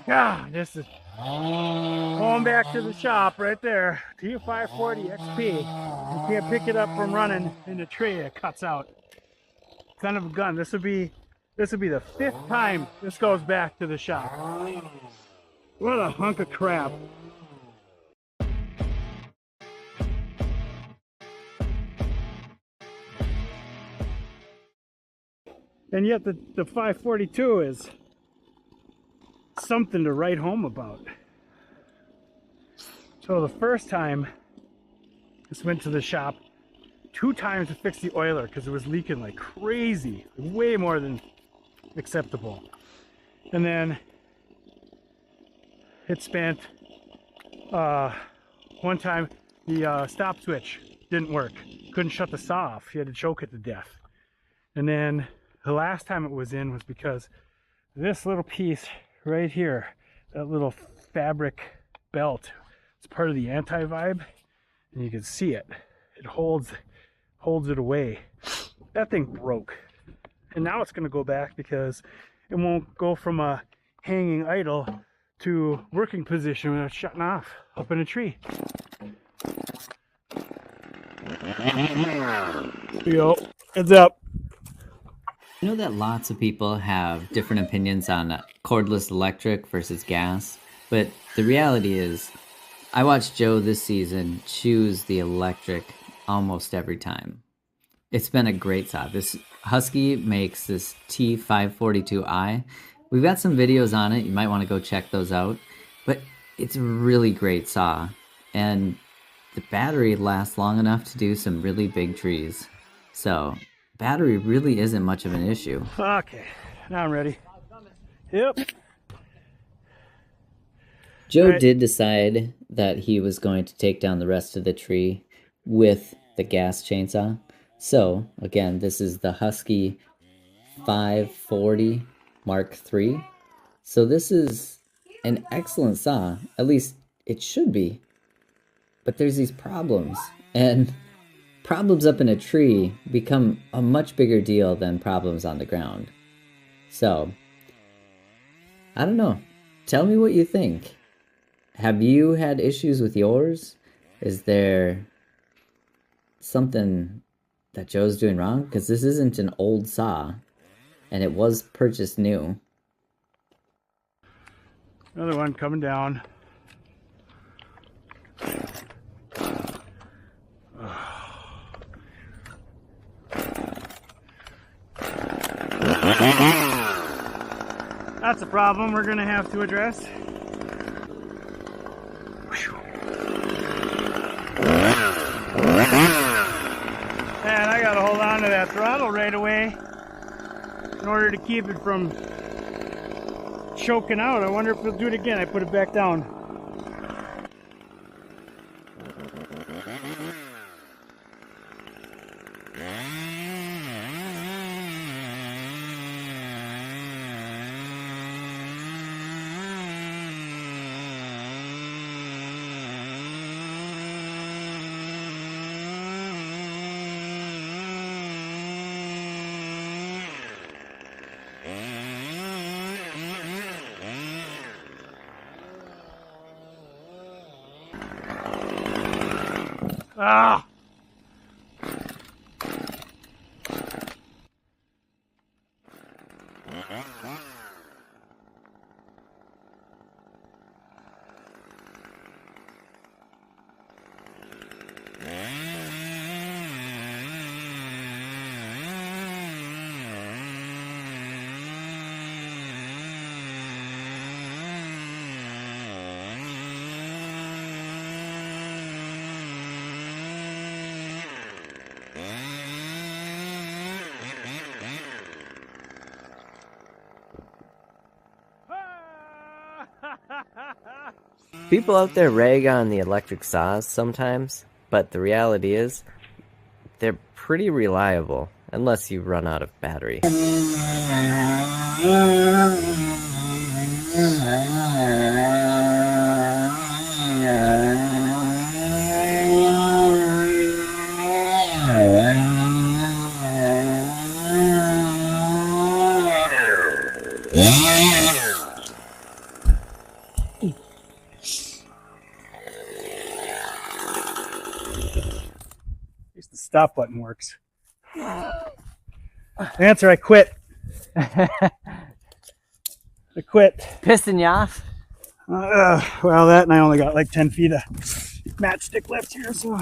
Yeah, this is going back to the shop right there. T540XP. You can't pick it up from running in the tree. It cuts out. Son of a gun. This would be the 5th time this goes back to the shop. What a hunk of crap. And yet the 542 is something to write home about. So the first time this went to the shop, 2 times to fix the oiler because it was leaking like crazy, way more than acceptable. And then it spent one time the stop switch didn't work, couldn't shut the saw off, you had to choke it to death. And then the last time it was in was because this little piece right here, that little fabric belt, it's part of the anti-vibe, and you can see it. It holds it away. That thing broke, and now it's going to go back because it won't go from a hanging idle to working position without shutting off up in a tree. Yo, heads up. I know that lots of people have different opinions on cordless electric versus gas, but the reality is I watched Joe this season choose the electric almost every time. It's been a great saw. This Husky makes this T542i. We've got some videos on it. You might want to go check those out, but it's a really great saw, and the battery lasts long enough to do some really big trees. So battery really isn't much of an issue. Okay, now I'm ready. Yep. Joe did decide that he was going to take down the rest of the tree with the gas chainsaw. So again, this is the Husky 540 Mark III. So this is an excellent saw, at least it should be. But there's these problems, and problems up in a tree become a much bigger deal than problems on the ground. So, I don't know. Tell me what you think. Have you had issues with yours? Is there something that Joe's doing wrong? Because this isn't an old saw, and it was purchased new. Another one coming down. That's a problem we're gonna have to address. And I gotta hold on to that throttle right away in order to keep it from choking out. I wonder if we'll do it again. I put it back down. Ah! People out there rag on the electric saws sometimes, but the reality is they're pretty reliable unless you run out of battery. At least the stop button works. Answer, I quit. I quit. Pissing you off? Well, that, and I only got like 10 feet of matchstick left here, so